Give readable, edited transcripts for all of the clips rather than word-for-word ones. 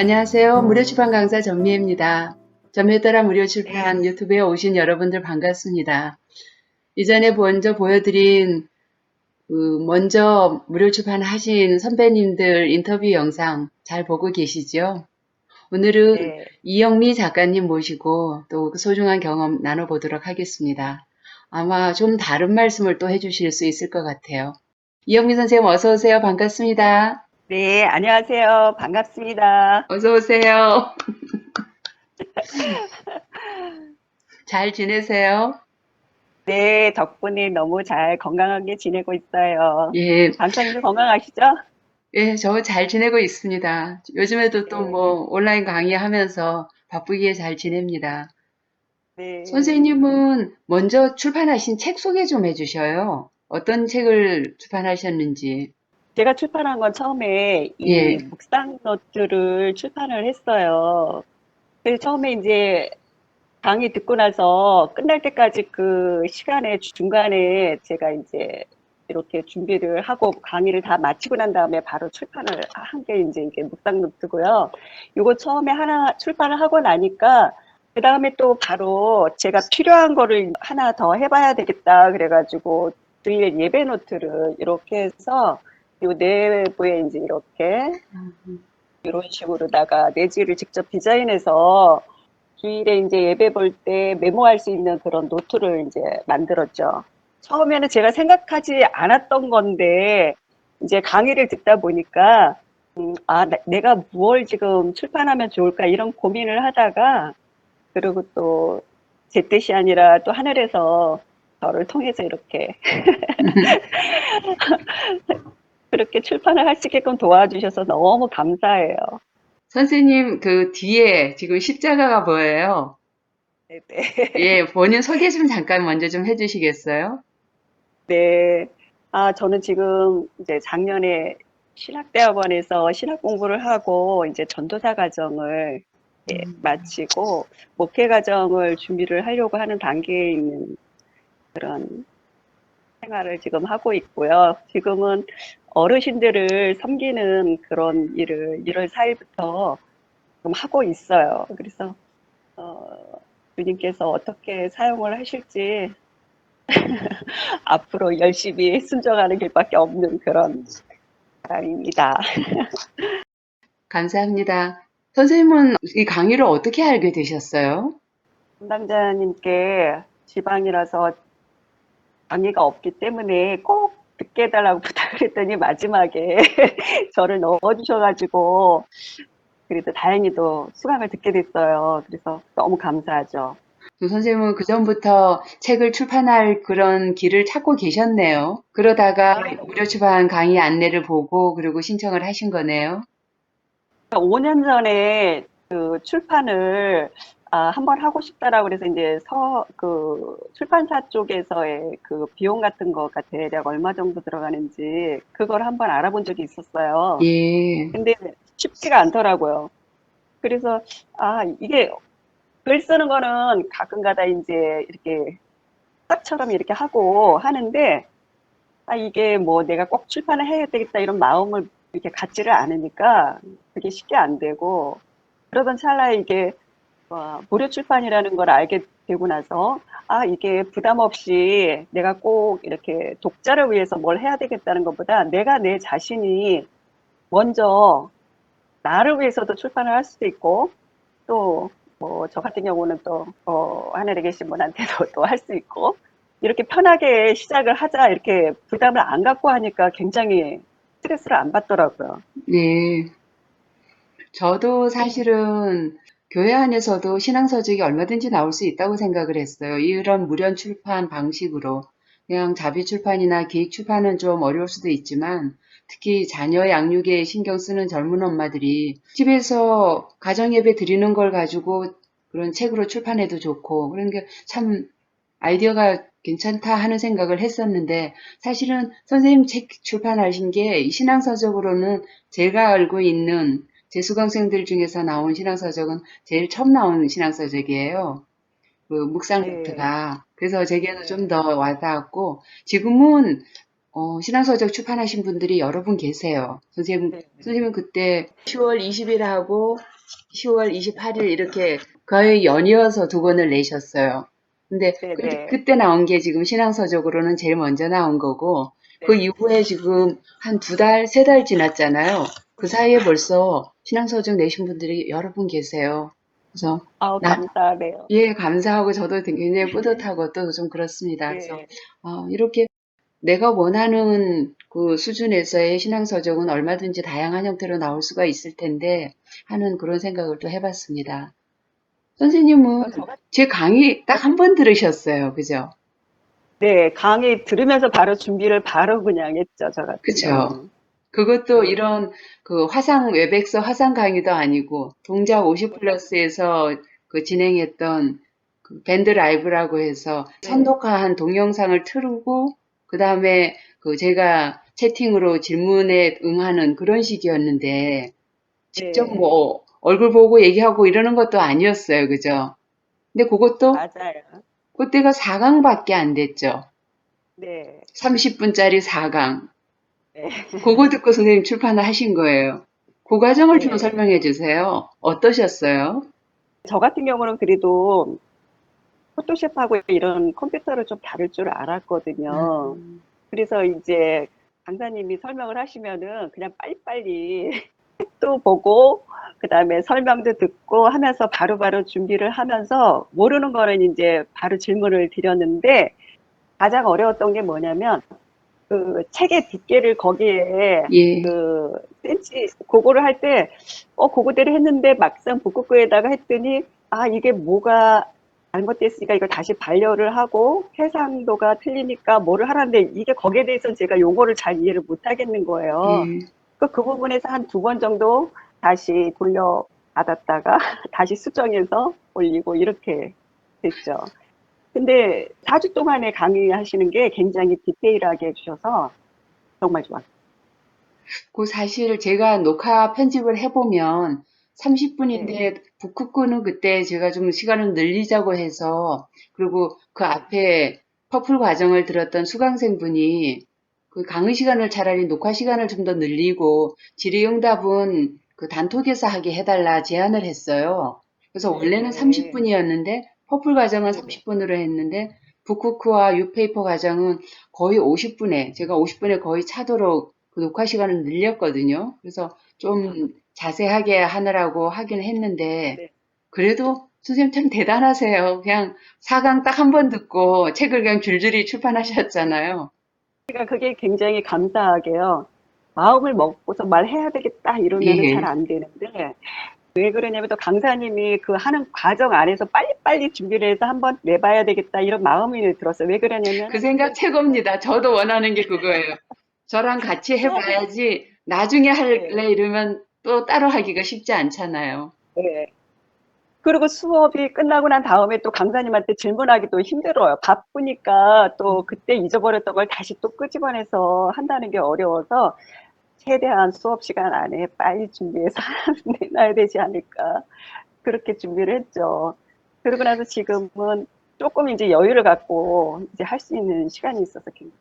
안녕하세요. 무료출판 강사 전미애입니다. 전매따라 네, 무료출판 유튜브에 오신 여러분들 반갑습니다. 이전에 먼저 보여드린 먼저 무료출판 하신 선배님들 인터뷰 영상 잘 보고 계시죠? 오늘은 네, 이영미 작가님 모시고 또 소중한 경험 나눠보도록 하겠습니다. 아마 좀 다른 말씀을 또 해주실 수 있을 것 같아요. 이영미 선생님 어서 오세요. 반갑습니다. 네, 안녕하세요. 반갑습니다. 어서 오세요. 잘 지내세요? 네, 덕분에 너무 잘 건강하게 지내고 있어요. 예, 강사님도 건강하시죠? 예, 저 잘 지내고 있습니다. 요즘에도 또 네, 뭐 온라인 강의하면서 바쁘게 잘 지냅니다. 네. 선생님은 먼저 출판하신 책 소개 좀 해주셔요. 어떤 책을 출판하셨는지. 제가 출판한 건 처음에 이 예, 묵상 노트를 출판을 했어요. 그래서 처음에 이제 강의 듣고 나서 끝날 때까지 그 시간에 중간에 제가 이제 이렇게 준비를 하고 강의를 다 마치고 난 다음에 바로 출판을 한 게 이제 이게 묵상 노트고요. 요거 처음에 하나 출판을 하고 나니까 그 다음에 또 바로 제가 필요한 거를 하나 더 해봐야 되겠다 그래가지고 주일 예배 노트를 이렇게 해서 요 내부에 이제 이렇게 이런 식으로다가 내지를 직접 디자인해서 주일에 이제 예배 볼 때 메모할 수 있는 그런 노트를 이제 만들었죠. 처음에는 제가 생각하지 않았던 건데, 이제 강의를 듣다 보니까, 내가 무엇 지금 출판하면 좋을까 이런 고민을 하다가, 그리고 또 제 뜻이 아니라 또 하늘에서 저를 통해서 이렇게, 그렇게 출판을 할 수 있게끔 도와주셔서 너무 감사해요. 선생님 그 뒤에 지금 십자가가 보여요. 네네. 예, 본인 소개 좀 잠깐 먼저 좀 해주시겠어요? 네. 아, 저는 지금 이제 작년에 신학대학원에서 신학 공부를 하고 이제 전도사 과정을 마치고 목회 과정을 준비를 하려고 하는 단계에 있는 그런 생활을 지금 하고 있고요. 지금은 어르신들을 섬기는 그런 일을 1월 4일부터 지금 하고 있어요. 그래서 주님께서 어떻게 사용을 하실지 앞으로 열심히 순종하는 길밖에 없는 그런 사람입니다. 감사합니다. 선생님은 이 강의를 어떻게 알게 되셨어요? 담당자님께 지방이라서 강의가 없기 때문에 꼭 듣게 해달라고 부탁을 했더니 마지막에 저를 넣어주셔가지고 그래도 다행히도 수강을 듣게 됐어요. 그래서 너무 감사하죠. 그 선생님은 그전부터 책을 출판할 그런 길을 찾고 계셨네요. 그러다가 아, 무료 출판 강의 안내를 보고 그리고 신청을 하신 거네요. 5년 전에 그 출판을 한번 하고 싶다라고 그래서 이제 출판사 쪽에서의 그 비용 같은 거가 대략 얼마 정도 들어가는지 그걸 한번 알아본 적이 있었어요. 예. 근데 쉽지가 않더라고요. 그래서 이게 글 쓰는 거는 가끔가다 이제 이렇게 싹처럼 이렇게 하고 하는데 이게 뭐 내가 꼭 출판을 해야 되겠다 이런 마음을 이렇게 갖지를 않으니까 그게 쉽게 안 되고 그러던 찰나에 이게 무료 출판이라는 걸 알게 되고 나서 이게 부담 없이 내가 꼭 이렇게 독자를 위해서 뭘 해야 되겠다는 것보다 내가 내 자신이 먼저 나를 위해서도 출판을 할 수도 있고 또 뭐 저 같은 경우는 또 하늘에 계신 분한테도 또 할 수 있고 이렇게 편하게 시작을 하자 이렇게 부담을 안 갖고 하니까 굉장히 스트레스를 안 받더라고요. 네. 저도 사실은 교회 안에서도 신앙서적이 얼마든지 나올 수 있다고 생각을 했어요. 이런 무료 출판 방식으로. 그냥 자비 출판이나 기획 출판은 좀 어려울 수도 있지만 특히 자녀 양육에 신경 쓰는 젊은 엄마들이 집에서 가정예배 드리는 걸 가지고 그런 책으로 출판해도 좋고 그런 게 참 아이디어가 괜찮다 하는 생각을 했었는데 사실은 선생님 책 출판하신 게 신앙서적으로는 제가 알고 있는 제 수강생들 중에서 나온 신앙서적은 제일 처음 나온 신앙서적이에요. 그 묵상 네, 노트가. 그래서 제게는 좀 네, 더 와닿았고 지금은 신앙서적 출판하신 분들이 여러 분 계세요. 네, 선생님은 그때 10월 20일하고 10월 28일 이렇게 거의 연이어서 두 권을 내셨어요. 근데 네, 네, 그때 나온 게 지금 신앙서적으로는 제일 먼저 나온 거고, 그 네. 이후에 지금 한 두 달, 세 달 지났잖아요. 그 사이에 벌써 신앙서적 내신 분들이 여러 분 계세요. 그래서 아우, 나, 감사하네요. 예, 감사하고 저도 굉장히 뿌듯하고 또 좀 그렇습니다. 그래서 네. 이렇게 내가 원하는 그 수준에서의 신앙서적은 얼마든지 다양한 형태로 나올 수가 있을 텐데 하는 그런 생각을 또 해봤습니다. 선생님은 저 같은 제 강의 딱 한 번 들으셨어요. 그죠? 네, 강의 들으면서 바로 준비를 바로 그냥 했죠, 저 같은 그쵸? 경우는. 그것도 네, 이런 그 웹엑스 화상 강의도 아니고 동작 50 네, 플러스에서 그 진행했던 그 밴드 라이브라고 해서 네, 선독한 동영상을 틀고 그 다음에 그 제가 채팅으로 질문에 응하는 그런 식이었는데 직접 네, 뭐 얼굴 보고 얘기하고 이러는 것도 아니었어요. 그죠? 근데 그것도 맞아요. 그때가 4강밖에 안 됐죠. 네, 30분짜리 4강. 네, 그거 듣고 선생님 출판을 하신 거예요. 그 과정을 좀 네. 설명해 주세요. 어떠셨어요? 저 같은 경우는 그래도 포토샵하고 이런 컴퓨터를 좀 다룰 줄 알았거든요. 음, 그래서 이제 강사님이 설명을 하시면은 그냥 빨리빨리 또 보고 그다음에 설명도 듣고 하면서 바로바로 준비를 하면서 모르는 거는 이제 바로 질문을 드렸는데 가장 어려웠던 게 뭐냐면 그 책의 두께를 거기에 예, 그 센치 그거를 할 때 그거대로 했는데 막상 북극구에다가 했더니 아 이게 뭐가 잘못됐으니까 이걸 다시 반려를 하고 해상도가 틀리니까 뭐를 하라는데 이게 거기에 대해서 제가 용어를 잘 이해를 못 하겠는 거예요. 예. 그 부분에서 한 두 번 정도 다시 돌려받았다가 다시 수정해서 올리고 이렇게 됐죠. 근데 4주 동안에 강의하시는 게 굉장히 디테일하게 해주셔서 정말 좋았어요. 그 사실 제가 녹화 편집을 해보면 네, 30분인데 북극구는 그때 제가 좀 시간을 늘리자고 해서 그리고 그 네, 앞에 퍼플 과정을 들었던 수강생분이 그 강의 시간을 차라리 녹화 시간을 좀 더 늘리고 질의응답은 그 단톡에서 하게 해달라 제안을 했어요. 그래서 네, 원래는 네, 30분이었는데 퍼플 과정은 네, 30분으로 했는데 북쿠크와 유페이퍼 과정은 거의 50분에 제가 50분에 거의 차도록 그 녹화 시간을 늘렸거든요. 그래서 아, 좀 자세하게 하느라고 하긴 했는데 네. 그래도 선생님 참 대단하세요. 그냥 4강 딱 한 번 듣고 책을 그냥 줄줄이 출판하셨잖아요. 그러니까 그게 굉장히 감사하게요. 마음을 먹고서 말해야 되겠다 이러면은 잘 예. 안 되는데 왜 그러냐면 또 강사님이 그 하는 과정 안에서 빨리빨리 준비를 해서 한번 내봐야 되겠다 이런 마음이 들었어요. 왜 그 그러냐면은 생각 최고입니다. 저도 원하는 게 그거예요. 저랑 같이 수업이 해봐야지 나중에 네, 할래 이러면 또 따로 하기가 쉽지 않잖아요. 네. 그리고 수업이 끝나고 난 다음에 또 강사님한테 질문하기도 힘들어요. 바쁘니까 또 그때 잊어버렸던 걸 다시 또 끄집어내서 한다는 게 어려워서 최대한 수업 시간 안에 빨리 준비해서 내놔야 되지 않을까. 그렇게 준비를 했죠. 그러고 나서 지금은 조금 이제 여유를 갖고 이제 할 수 있는 시간이 있어서 굉장히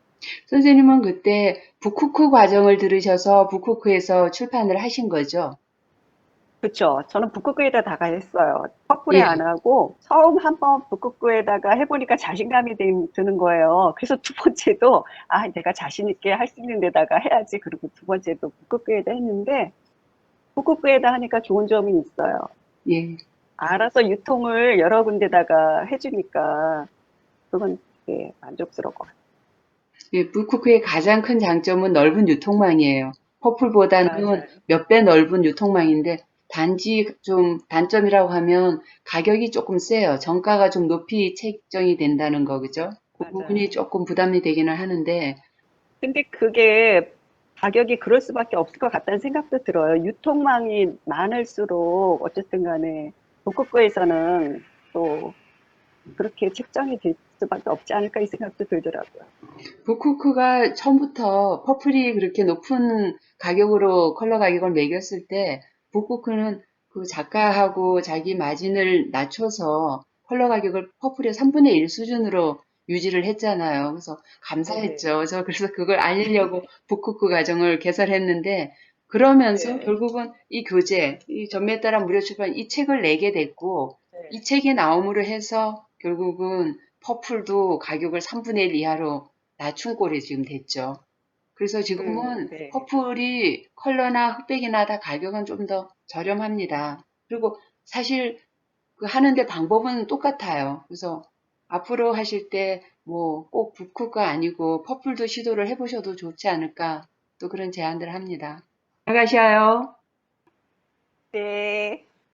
선생님은 그때 북쿠크 과정을 들으셔서 북쿠크에서 출판을 하신 거죠? 그쵸. 저는 북극구에다가 했어요. 퍼플에 예. 안 하고 처음 한번 북극구에다가 해보니까 자신감이 드는 거예요. 그래서 두 번째도 아 내가 자신 있게 할 수 있는 데다가 해야지. 그리고 두 번째도 북극구에다 했는데 북극구에다 하니까 좋은 점이 있어요. 예. 알아서 유통을 여러 군데다가 해주니까 그건 되게 만족스러워. 예, 북쿠크의 가장 큰 장점은 넓은 유통망이에요. 퍼플보다는 맞아요. 몇 배 넓은 유통망인데 단지 좀 단점이라고 하면 가격이 조금 세요. 정가가 좀 높이 책정이 된다는 거, 그죠? 그 부분이 맞아요. 조금 부담이 되기는 하는데, 근데 그게 가격이 그럴 수밖에 없을 것 같다는 생각도 들어요. 유통망이 많을수록 어쨌든 간에 북극구에서는 또 그렇게 책정이 될 수밖에 없지 않을까 이 생각도 들더라고요. 북쿠크가 처음부터 퍼플이 그렇게 높은 가격으로 컬러 가격을 매겼을 때, 북쿠크는 그 작가하고 자기 마진을 낮춰서 컬러 가격을 퍼플의 3분의 1 수준으로 유지를 했잖아요. 그래서 네네. 감사했죠. 그래서 그걸 알리려고 북쿠크 과정을 개설했는데 그러면서 네. 결국은 이 교재, 이 전매에 따라 무료 출판 이 책을 내게 됐고 이 네. 책이 나옴으로 해서 결국은 퍼플도 가격을 3분의 1 이하로 낮춘 꼴이 지금 됐죠. 그래서 지금은 네. 퍼플이 컬러나 흑백이나 다 가격은 좀 더 저렴합니다. 그리고 사실 그 하는데 방법은 똑같아요. 그래서 앞으로 하실 때 뭐 꼭 북크가 아니고 퍼플도 시도를 해보셔도 좋지 않을까 또 그런 제안들을 합니다. 들어가셔요. 네.